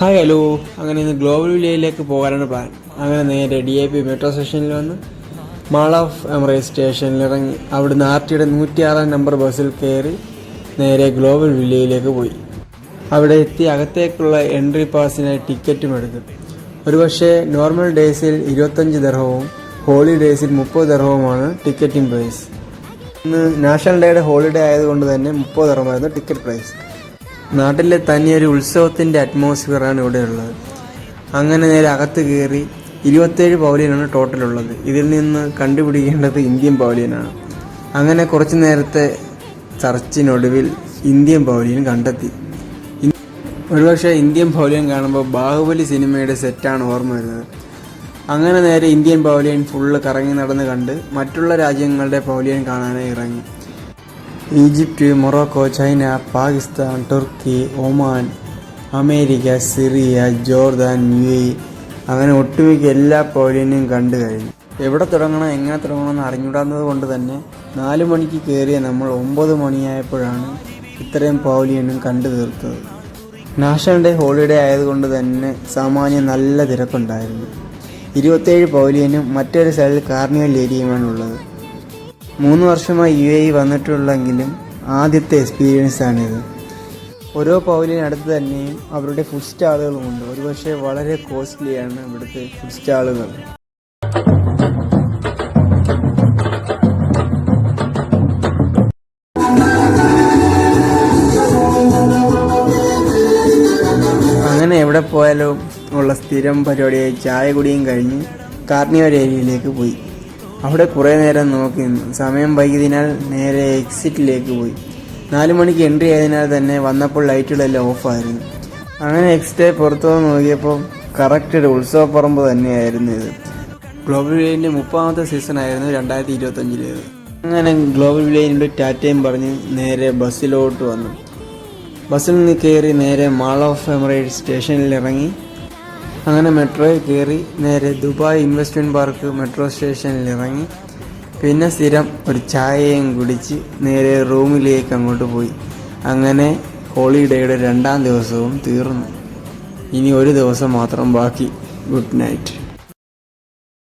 Hi hello. അങ്ങനെ ഇന്ന് global വില്ലേജിലേക്ക് പോകാനാണ് പ്ലാൻ. അങ്ങനെ നേരെ DIP മെട്രോ സ്റ്റേഷനിൽ വന്ന് മാൾ ഓഫ് എമിറേറ്റ്സ് സ്റ്റേഷനിൽ ഇറങ്ങി അവിടുന്ന് RTയുടെ 106 നമ്പർ ബസ്സിൽ കയറി നേരെ ഗ്ലോബൽ വില്ലേജിലേക്ക് പോയി. അവിടെ എത്തി അകത്തേക്കുള്ള എൻട്രി പാസിനായി ടിക്കറ്റും എടുത്തു. ഒരുപക്ഷെ നോർമൽ ഡേയ്സിൽ 25 ദിർഹവും ഹോളി ഡേയ്സിൽ 30 ദിർഹവുമാണ് ടിക്കറ്റിംഗ് പ്രൈസ്. ഇന്ന് നാഷണൽ ഡേയുടെ ഹോളിഡേ ആയതുകൊണ്ട് തന്നെ 30 ദിർഹമായിരുന്നു ടിക്കറ്റ് പ്രൈസ്. നാട്ടിലെ തനിയൊരു ഉത്സവത്തിൻ്റെ അറ്റ്മോസ്ഫിയറാണ് ഇവിടെയുള്ളത്. അങ്ങനെ നേരെ അകത്ത് കയറി 27 പവലിയനാണ് ടോട്ടലുള്ളത്. ഇതിൽ നിന്ന് കണ്ടുപിടിക്കേണ്ടത് ഇന്ത്യൻ പവലിയനാണ്. അങ്ങനെ കുറച്ച് നേരത്തെ ചർച്ചിനൊടുവിൽ ഇന്ത്യൻ പവലിയൻ കണ്ടെത്തി. ഒരുപക്ഷെ ഇന്ത്യൻ പവലിയൻ കാണുമ്പോൾ ബാഹുബലി സിനിമയുടെ സെറ്റാണ് ഓർമ്മ വരുന്നത്. അങ്ങനെ നേരെ ഇന്ത്യൻ പവലിയൻ ഫുള്ള് കറങ്ങി നടന്ന് കണ്ട് മറ്റുള്ള രാജ്യങ്ങളുടെ പവലിയൻ കാണാനായി ഇറങ്ങി. ഈജിപ്റ്റ്, മൊറോക്കോ, ചൈന, പാകിസ്ഥാൻ, തുർക്കി, Oman, America, Syria, Jordan, UAE അങ്ങനെ ഒട്ടുമിക്ക എല്ലാ പവലിയനും കണ്ടു കഴിഞ്ഞു. എവിടെ തുടങ്ങണം എങ്ങനെ തുടങ്ങണമെന്ന് അറിഞ്ഞൂടാത്തത് കൊണ്ട് തന്നെ 4 മണിക്ക് കയറിയ നമ്മൾ 9 മണിയായപ്പോഴാണ് ഇത്രയും പവലിയനും കണ്ടു തീർത്തത്. നാഷണൽ ഡേ ഹോളിഡേ ആയതുകൊണ്ട് തന്നെ സാമാന്യം നല്ല തിരക്കുണ്ടായിരുന്നു. 27 പവലിയനും മറ്റൊരു സൈഡിൽ കാർണിവൽ ഏരിയയുമാണ് ഉള്ളത്. 3 വർഷമായി UAE വന്നിട്ടുള്ളെങ്കിലും ആദ്യത്തെ എക്സ്പീരിയൻസ് ആണിത്. ഓരോ പവലിയൻ അടുത്ത് തന്നെയും അവരുടെ ഫുഡ് സ്റ്റാളുകളുമുണ്ട്. ഒരുപക്ഷെ വളരെ കോസ്റ്റ്ലിയാണ് ഇവിടുത്തെ ഫുഡ് സ്റ്റാളുകൾ. അങ്ങനെ എവിടെ പോയാലും ഉള്ള സ്ഥിരം പരിപാടിയായി ചായ കുടിയും കഴിഞ്ഞ് കാർണിവൽ ഏരിയയിലേക്ക് പോയി. അവിടെ കുറേ നേരം നോക്കി നിന്നു. സമയം വൈകിയതിനാൽ നേരെ എക്സിറ്റിലേക്ക് പോയി. 4 മണിക്ക് എൻട്രി ആയതിനാൽ തന്നെ വന്നപ്പോൾ ലൈറ്റുകളെല്ലാം ഓഫായിരുന്നു. അങ്ങനെ എക്സിറ്റ് പുറത്തു നോക്കിയപ്പോൾ കറക്റ്റ് ഒരു ഉത്സവപ്പറമ്പ് തന്നെയായിരുന്നു ഇത്. ഗ്ലോബൽ വില്ലേജിൻ്റെ 30ാമത്തെ സീസൺ ആയിരുന്നു 2025. അങ്ങനെ ഗ്ലോബൽ വില്ലേജിൻ്റെ ടാറ്റയും പറഞ്ഞ് നേരെ ബസ്സിലോട്ട് വന്നു. ബസ്സിൽ നിന്ന് കയറി നേരെ മാൾ ഓഫ് എമിറേറ്റ്സ് സ്റ്റേഷനിൽ ഇറങ്ങി. അങ്ങനെ മെട്രോയിൽ കയറി നേരെ ദുബായ് ഇൻവെസ്റ്റ്മെൻറ്റ് പാർക്ക് മെട്രോ സ്റ്റേഷനിൽ ഇറങ്ങി. പിന്നെ സ്ഥിരം ഒരു ചായയും കുടിച്ച് നേരെ റൂമിലേക്ക് അങ്ങോട്ട് പോയി. അങ്ങനെ ഹോളിഡേയുടെ 2ാം ദിവസവും തീർന്നു. ഇനി ഒരു ദിവസം മാത്രം ബാക്കി. Good night.